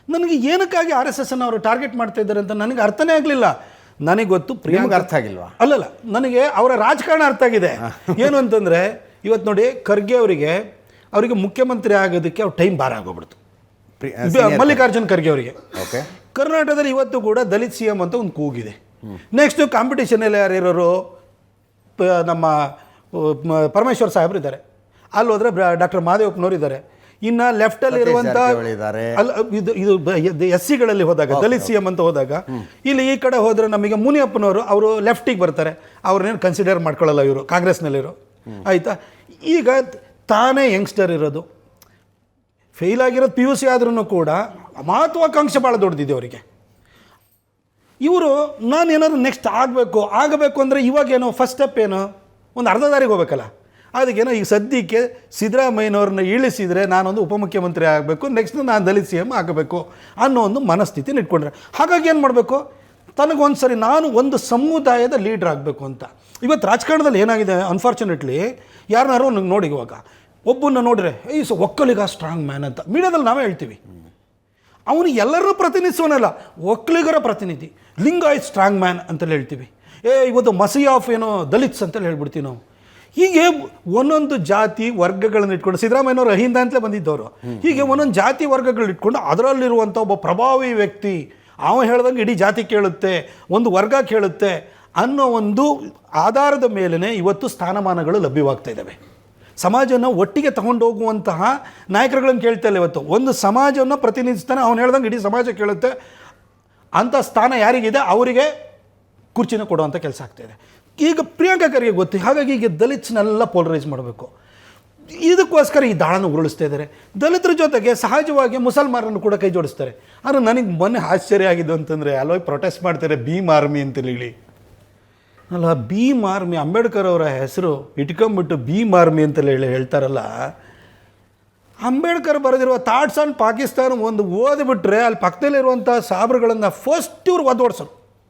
ನನಗೆ ಏನಕ್ಕಾಗಿ RSSನ ಅವರು ಟಾರ್ಗೆಟ್ ಮಾಡ್ತಾ ಇದ್ದಾರೆ ಅಂತ ನನಗೆ ಅರ್ಥನೇ ಆಗಲಿಲ್ಲ. ನನಗೆ ಗೊತ್ತು ಪ್ರಿಯಾಂಕ ಅರ್ಥ ಆಗಿಲ್ವಾ? ಅಲ್ಲಲ್ಲ, ನನಗೆ ಅವರ ರಾಜಕಾರಣ ಅರ್ಥ ಆಗಿದೆ. ಏನು ಅಂತಂದರೆ ಇವತ್ತು ನೋಡಿ, ಖರ್ಗೆ ಅವರಿಗೆ ಮುಖ್ಯಮಂತ್ರಿ ಆಗೋದಕ್ಕೆ ಅವ್ರ ಟೈಮ್ ಬಾರ ಆಗೋಗ್ಬಿಡ್ತು. ಮಲ್ಲಿಕಾರ್ಜುನ್ ಖರ್ಗೆ ಅವರಿಗೆ ಓಕೆ, ಕರ್ನಾಟಕದಲ್ಲಿ ಇವತ್ತು ಕೂಡ ದಲಿತ್ CM ಅಂತ ಒಂದು ಕೂಗಿದೆ. ನೆಕ್ಸ್ಟು ಕಾಂಪಿಟೇಷನಲ್ಲಿ ಯಾರಿರೋರು, ನಮ್ಮ ಪರಮೇಶ್ವರ್ ಸಾಹೇಬ್ರು ಇದ್ದಾರೆ, ಅಲ್ಲಿ ಹೋದರೆ ಡಾಕ್ಟರ್ ಮಹದೇವಪ್ಪನವ್ರು ಇದ್ದಾರೆ. ಇನ್ನು ಲೆಫ್ಟಲ್ಲಿ ಇರುವಂಥ ಅಲ್ಲ, ಇದು SCಗಳಲ್ಲಿ ಹೋದಾಗ ದಲಿತ್ CM ಅಂತ ಹೋದಾಗ, ಇಲ್ಲಿ ಈ ಕಡೆ ಹೋದರೆ ನಮಗೆ ಮುನಿಯಪ್ಪನವರು ಅವರು ಲೆಫ್ಟಿಗೆ ಬರ್ತಾರೆ. ಅವ್ರನ್ನೇನು ಕನ್ಸಿಡರ್ ಮಾಡ್ಕೊಳ್ಳಲ್ಲ ಇವರು ಕಾಂಗ್ರೆಸ್ನಲ್ಲಿರೋ, ಆಯಿತಾ. ಈಗ ತಾನೇ ಯಂಗ್ಸ್ಟರ್ ಇರೋದು, ಫೇಲ್ ಆಗಿರೋದು PUC ಆದ್ರೂ ಕೂಡ ಮಹತ್ವಾಕಾಂಕ್ಷೆ ಭಾಳ ದೊಡ್ಡದಿದೆ ಅವರಿಗೆ. ಇವರು ನಾನು ಏನಾದ್ರು ನೆಕ್ಸ್ಟ್ ಆಗಬೇಕು ಅಂದರೆ ಇವಾಗೇನೋ ಫಸ್ಟ್ ಸ್ಟೆಪ್ ಏನು, ಒಂದು ಅರ್ಧ ದಾರಿಗೆ ಹೋಗ್ಬೇಕಲ್ಲ. ಅದಕ್ಕೇನೋ ಈಗ ಸದ್ಯಕ್ಕೆ ಸಿದ್ದರಾಮಯ್ಯನವ್ರನ್ನ ಇಳಿಸಿದರೆ ನಾನೊಂದು ಉಪಮುಖ್ಯಮಂತ್ರಿ ಆಗಬೇಕು, ನೆಕ್ಸ್ಟ್ ನಾನು ದಲಿತ್ CM ಆಗಬೇಕು ಅನ್ನೋ ಒಂದು ಮನಸ್ಥಿತಿನ ಇಟ್ಕೊಂಡ್ರೆ. ಹಾಗಾಗಿ ಏನು ಮಾಡಬೇಕು, ತನಗೊಂದು ಸರಿ ನಾನು ಒಂದು ಸಮುದಾಯದ ಲೀಡ್ರ್ ಆಗಬೇಕು ಅಂತ. ಇವತ್ತು ರಾಜಕಾರಣದಲ್ಲಿ ಏನಾಗಿದೆ, ಅನ್ಫಾರ್ಚುನೇಟ್ಲಿ ಯಾರನ್ನಾರು ನೋಡಿ, ಇವಾಗ ಒಬ್ಬನ್ನ ನೋಡಿದ್ರೆ ಒಕ್ಕಲಿಗ ಸ್ಟ್ರಾಂಗ್ ಮ್ಯಾನ್ ಅಂತ ಮೀಡಿಯಾದಲ್ಲಿ ನಾವೇ ಹೇಳ್ತೀವಿ. ಅವನು ಎಲ್ಲರೂ ಪ್ರತಿನಿಧಿಸೋನಲ್ಲ, ಒಕ್ಕಲಿಗರ ಪ್ರತಿನಿಧಿ, ಲಿಂಗಾಯತ್ ಸ್ಟ್ರಾಂಗ್ ಮ್ಯಾನ್ ಅಂತಲೇ ಹೇಳ್ತೀವಿ. ಇವತ್ತು ಮಸಿ ಆಫ್ ಏನೋ ದಲಿತ್ಸ್ ಅಂತಲೇ ಹೇಳ್ಬಿಡ್ತೀವಿ ನಾವು. ಹೀಗೆ ಒಂದೊಂದು ಜಾತಿ ವರ್ಗಗಳನ್ನು ಇಟ್ಕೊಂಡು, ಸಿದ್ದರಾಮಯ್ಯನವರು ಅಹಿಂದ ಅಂತಲೇ ಬಂದಿದ್ದವರು, ಹೀಗೆ ಒಂದೊಂದು ಜಾತಿ ವರ್ಗಗಳನ್ನ ಇಟ್ಕೊಂಡು ಅದರಲ್ಲಿರುವಂಥ ಒಬ್ಬ ಪ್ರಭಾವಿ ವ್ಯಕ್ತಿ ಅವ ಹೇಳ್ದಂಗೆ ಇಡೀ ಜಾತಿ ಕೇಳುತ್ತೆ, ಒಂದು ವರ್ಗ ಕೇಳುತ್ತೆ ಅನ್ನೋ ಒಂದು ಆಧಾರದ ಮೇಲೇ ಇವತ್ತು ಸ್ಥಾನಮಾನಗಳು ಲಭ್ಯವಾಗ್ತಾ ಇದ್ದಾವೆ. ಸಮಾಜವನ್ನು ಒಟ್ಟಿಗೆ ತಗೊಂಡು ಹೋಗುವಂತಹ ನಾಯಕರುಗಳನ್ನು ಕೇಳ್ತಾ ಇಲ್ಲ. ಇವತ್ತು ಒಂದು ಸಮಾಜವನ್ನು ಪ್ರತಿನಿಧಿಸ್ತಾನೆ, ಅವನು ಹೇಳ್ದಂಗೆ ಇಡೀ ಸಮಾಜ ಕೇಳುತ್ತೆ ಅಂಥ ಸ್ಥಾನ ಯಾರಿಗಿದೆ ಅವರಿಗೆ ಕುರ್ಚಿನ ಕೊಡುವಂಥ ಕೆಲಸ ಆಗ್ತಾಯಿದೆ. ಈಗ ಪ್ರಿಯಾಂಕ ಖರ್ಗೆ ಗೊತ್ತು. ಹಾಗಾಗಿ ಈಗ ದಲಿತ್ಸ್ನೆಲ್ಲ ಪೋಲರೈಸ್ ಮಾಡಬೇಕು, ಇದಕ್ಕೋಸ್ಕರ ಈ ದಾಳನ ಉರುಳಿಸ್ತಾ ಇದ್ದಾರೆ. ದಲಿತರ ಜೊತೆಗೆ ಸಹಜವಾಗಿ ಮುಸಲ್ಮಾನರನ್ನು ಕೂಡ ಕೈ ಜೋಡಿಸ್ತಾರೆ. ಆದರೆ ನನಗೆ ಮೊನ್ನೆ ಆಶ್ಚರ್ಯ ಆಗಿದ್ದು ಅಂತಂದರೆ, ಅಲ್ಲೋಗಿ ಪ್ರೊಟೆಸ್ಟ್ ಮಾಡ್ತಾರೆ ಭೀಮ್ ಆರ್ಮಿ ಅಂತೇಳಿ. ಅಲ್ಲ, ಭೀಮ್ ಆರ್ಮಿ, ಅಂಬೇಡ್ಕರ್ ಅವರ ಹೆಸರು ಇಟ್ಕೊಂಬಿಟ್ಟು ಭೀಮ್ ಆರ್ಮಿ ಅಂತಲೇ ಹೇಳ್ತಾರಲ್ಲ. ಅಂಬೇಡ್ಕರ್ ಬರೆದಿರುವ ಥಾಟ್ಸ್ ಆನ್ ಪಾಕಿಸ್ತಾನ ಒಂದು ಓದಿಬಿಟ್ರೆ ಅಲ್ಲಿ ಪಕ್ಕದಲ್ಲಿರುವಂಥ ಸಾಬ್ರುಗಳನ್ನು ಫಸ್ಟ್ ಇವ್ರು ಒದ್ದೋಡ್ಸೋರು.